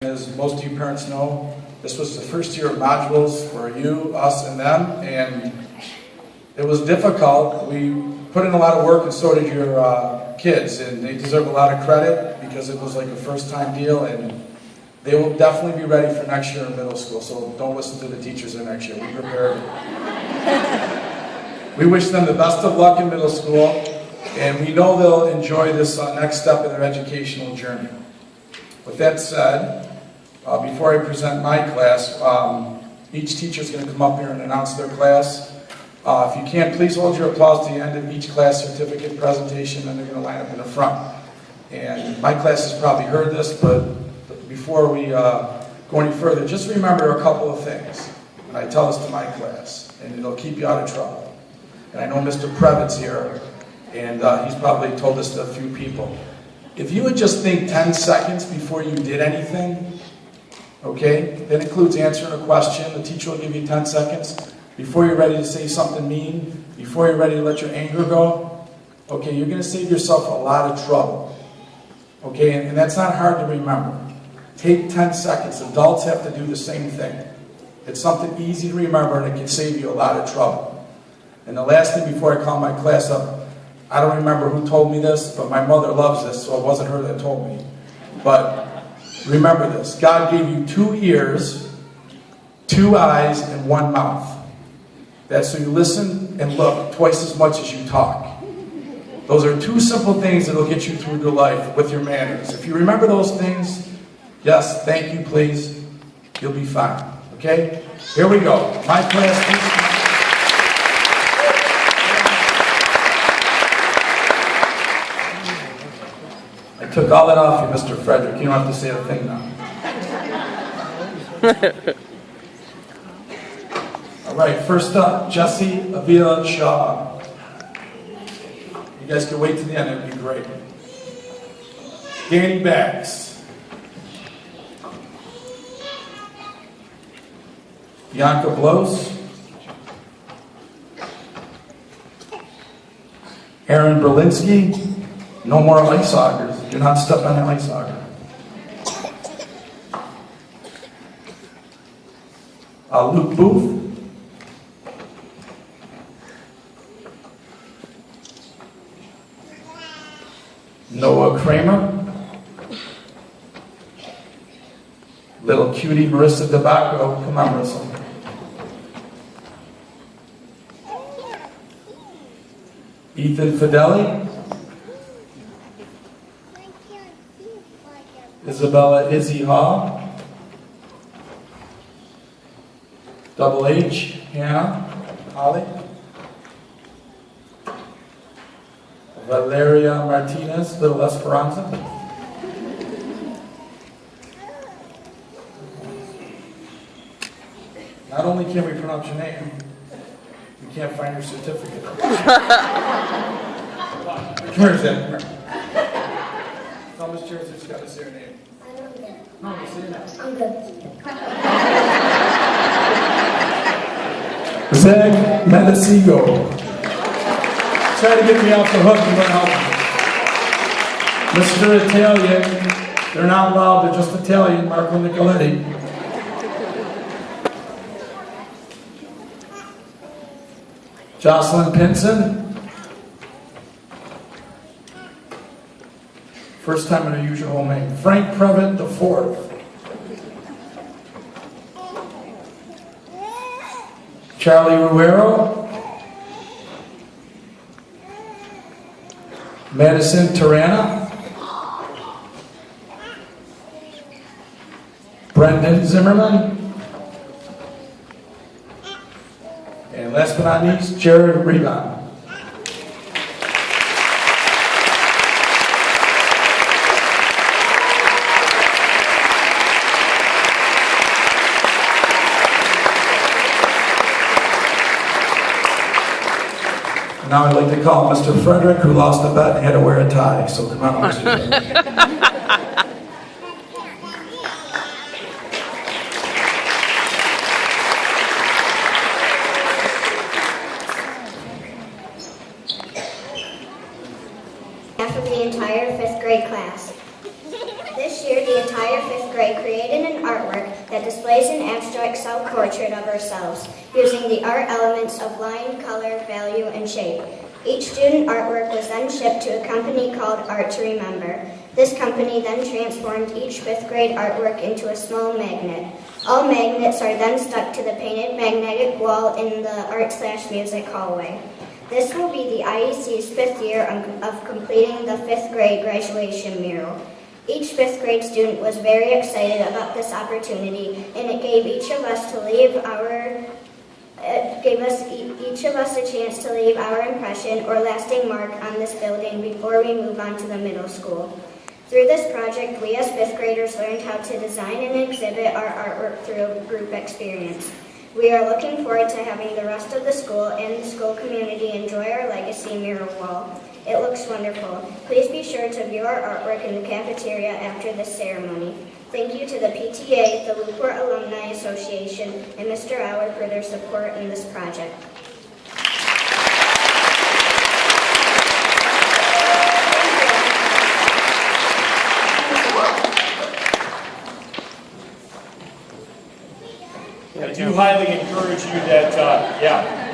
As most of you parents know, this was the first year of modules for you, us, and them, and it was difficult. We put in a lot of work, and so did your kids, and they deserve a lot of credit because it was like a first-time deal, and they will definitely be ready for next year in middle school, so don't listen to the teachers in next year. We prepared. We wish them the best of luck in middle school, and we know they'll enjoy this next step in their educational journey. With that said, before I present my class, each teacher is going to come up here and announce their class. If you can, please hold your applause to the end of each class certificate presentation, and they're going to line up in the front. And my class has probably heard this, but before we go any further, just remember a couple of things. And I tell this to my class, and it'll keep you out of trouble. And I know Mr. Previt's here, and he's probably told this to a few people. If you would just think 10 seconds before you did anything, okay? That includes answering a question. The teacher will give you 10 seconds. Before you're ready to say something mean, before you're ready to let your anger go, okay, you're going to save yourself a lot of trouble. Okay, and that's not hard to remember. Take 10 seconds. Adults have to do the same thing. It's something easy to remember, and it can save you a lot of trouble. And the last thing before I call my class up, I don't remember who told me this, but my mother loves this, so it wasn't her that told me. But remember this. God gave you 2 ears, 2 eyes, and 1 mouth. That's so you listen and look twice as much as you talk. Those are 2 simple things that will get you through your life with your manners. If you remember those things, yes, thank you, please, you'll be fine. Okay? Here we go. My class teacher. I took all that off you, Mr. Frederick. You don't have to say a thing now. All right, first up, Jesse Avila Shaw. You guys can wait to the end, it would be great. Danny Bax. Bianca Blows. Aaron Berlinski. No more ice augers. Do not step on the ice auger. Luke Booth. Noah Kramer. Little cutie Marissa DeBacco. Come on, Marissa. Ethan Fideli. Isabella Izzy Hall. Double H, Hannah, Holly. Valeria Martinez, Little Esperanza. Not only can we pronounce your name, we can't find your certificate. Come here, Zach. Come here. Tell Miss Cheers that she's got to say her name. No, say your name. I'm good. Zach Medicigo. Try to get me off the hook and let help me. Mr. Italian. They're not loud, they're just Italian. Marco Nicoletti. Jocelyn Pinson. First time in a usual name. Frank Prevett IV. Charlie Ruero. Madison Tarana. Brendan Zimmerman. And last but not least, Jared Rebound. Now I'd like to call Mr. Frederick, who lost the bet and had to wear a tie. So come on, Mr. Frederick. Half of the entire 5th grade class. This year, the entire 5th grade created that displays an abstract self-portrait of ourselves, using the art elements of line, color, value, and shape. Each student artwork was then shipped to a company called Art to Remember. This company then transformed each 5th grade artwork into a small magnet. All magnets are then stuck to the painted magnetic wall in the art/music hallway. This will be the IEC's 5th year of completing the 5th grade graduation mural. Each 5th grade student was very excited about this opportunity, and it gave each of us a chance to leave our impression or lasting mark on this building before we move on to the middle school. Through this project, we as 5th graders learned how to design and exhibit our artwork through a group experience. We are looking forward to having the rest of the school and the school community enjoy our legacy mural wall. It looks wonderful. Please be sure to view our artwork in the cafeteria after this ceremony. Thank you to the PTA, the Newport Alumni Association, and Mr. Auer for their support in this project. I do highly encourage you that,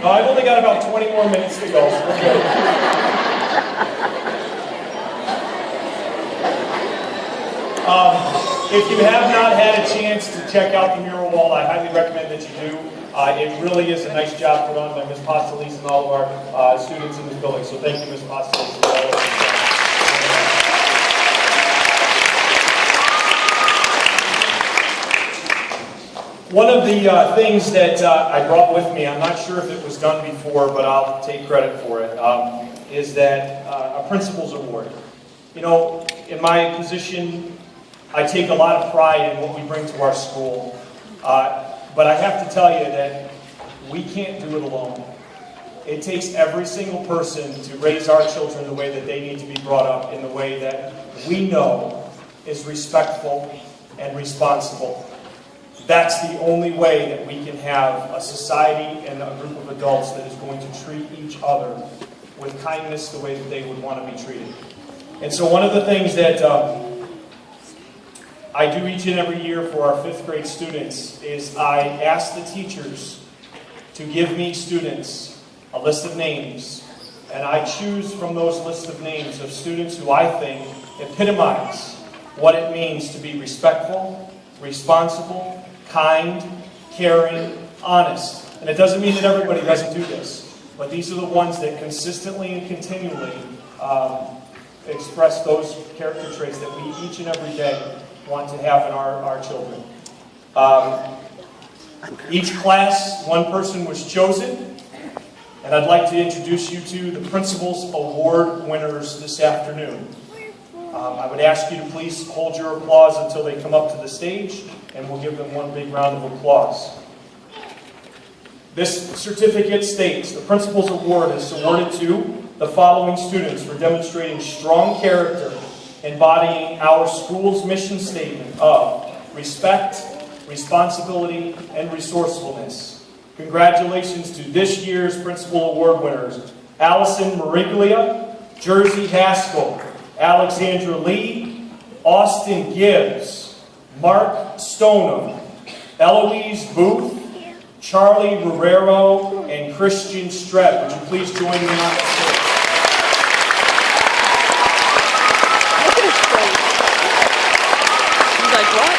No, I've only got about 20 more minutes to go, so we're good. If you have not had a chance to check out the mural wall, I highly recommend that you do. It really is a nice job put on by Ms. Postelis and all of our students in this building, so thank you, Ms. Postelis. One of the things that I brought with me, I'm not sure if it was done before, but I'll take credit for it, is that a principal's award. You know, in my position, I take a lot of pride in what we bring to our school, but I have to tell you that we can't do it alone. It takes every single person to raise our children the way that they need to be brought up, in the way that we know is respectful and responsible. That's the only way that we can have a society and a group of adults that is going to treat each other with kindness the way that they would want to be treated. And so one of the things that I do each and every year for our 5th grade students is I ask the teachers to give me students a list of names, and I choose from those lists of names of students who I think epitomize what it means to be respectful, responsible, kind, caring, honest. And it doesn't mean that everybody doesn't do this, but these are the ones that consistently and continually express those character traits that we each and every day want to have in our children. Each class, one person was chosen, and I'd like to introduce you to the Principal's Award winners this afternoon. I would ask you to please hold your applause until they come up to the stage, and we'll give them one big round of applause. This certificate states the Principal's Award is awarded to the following students for demonstrating strong character, embodying our school's mission statement of respect, responsibility, and resourcefulness. Congratulations to this year's Principal Award winners: Allison Mariglia, Jersey Haskell, Alexandra Lee, Austin Gibbs, Mark Stoneham, Eloise Booth, Charlie Guerrero, and Christian Streb. Would you please join me on the stage? Look at his face. He's like, what?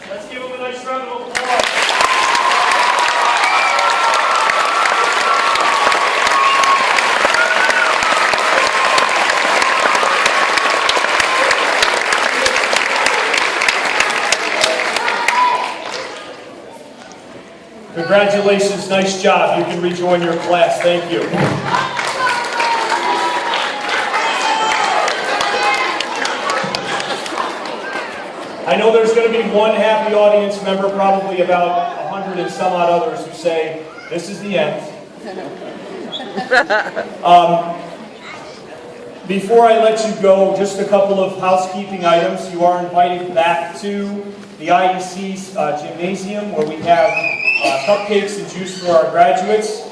Let's give them a nice round of applause. Congratulations, nice job. You can rejoin your class. Thank you. I know there's going to be one happy audience member, probably about 100 and some odd others who say, this is the end. Before I let you go, just a couple of housekeeping items. You are invited back to the IEC's gymnasium where we have cupcakes and juice for our graduates.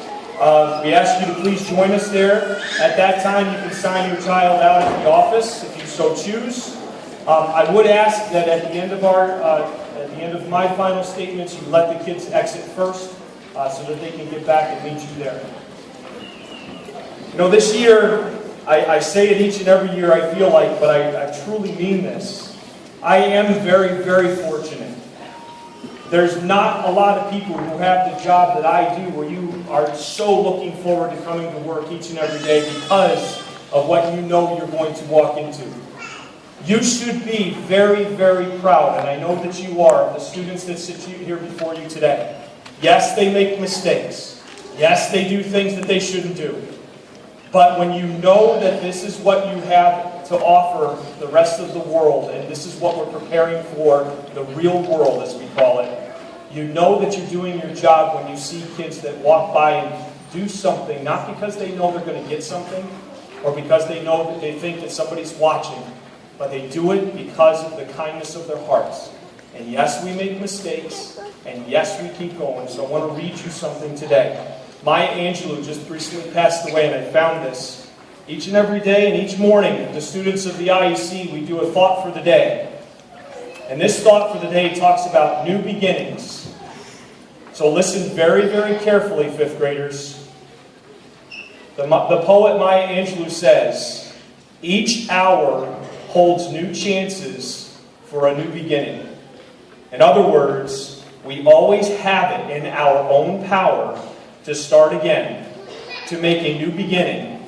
We ask you to please join us there. At that time, you can sign your child out at the office if you so choose. I would ask that at the end of my final statements, you let the kids exit first so that they can get back and meet you there. You know, this year, I say it each and every year, I feel like, but I truly mean this. I am very, very fortunate. There's not a lot of people who have the job that I do where you are so looking forward to coming to work each and every day because of what you know you're going to walk into. You should be very, very proud, and I know that you are, of the students that sit here before you today. Yes, they make mistakes. Yes, they do things that they shouldn't do. But when you know that this is what you have to offer the rest of the world, and this is what we're preparing for, the real world as we call it, you know that you're doing your job when you see kids that walk by and do something, not because they know they're going to get something, or because they know that they think that somebody's watching, but they do it because of the kindness of their hearts. And yes, we make mistakes, and yes, we keep going. So I want to read you something today. Maya Angelou just recently passed away, and I found this. Each and every day and each morning, the students of the IEC, we do a thought for the day. And this thought for the day talks about new beginnings. So listen very, very carefully, fifth graders. The poet Maya Angelou says, each hour holds new chances for a new beginning. In other words, we always have it in our own power to start again, to make a new beginning.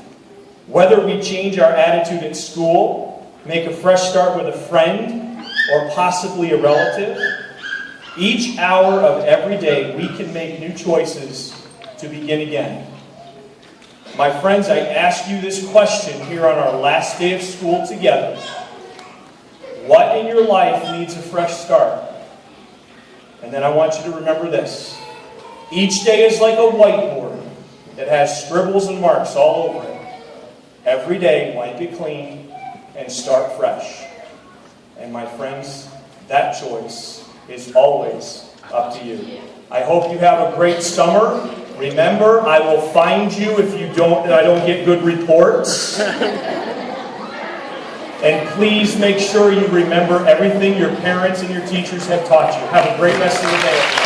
Whether we change our attitude at school, make a fresh start with a friend, or possibly a relative, each hour of every day we can make new choices to begin again. My friends, I ask you this question here on our last day of school together. What in your life needs a fresh start? And then I want you to remember this. Each day is like a whiteboard that has scribbles and marks all over it. Every day, wipe it clean and start fresh. And my friends, that choice is always up to you. I hope you have a great summer. Remember, I will find you if I don't get good reports. And please make sure you remember everything your parents and your teachers have taught you. Have a great rest of the day.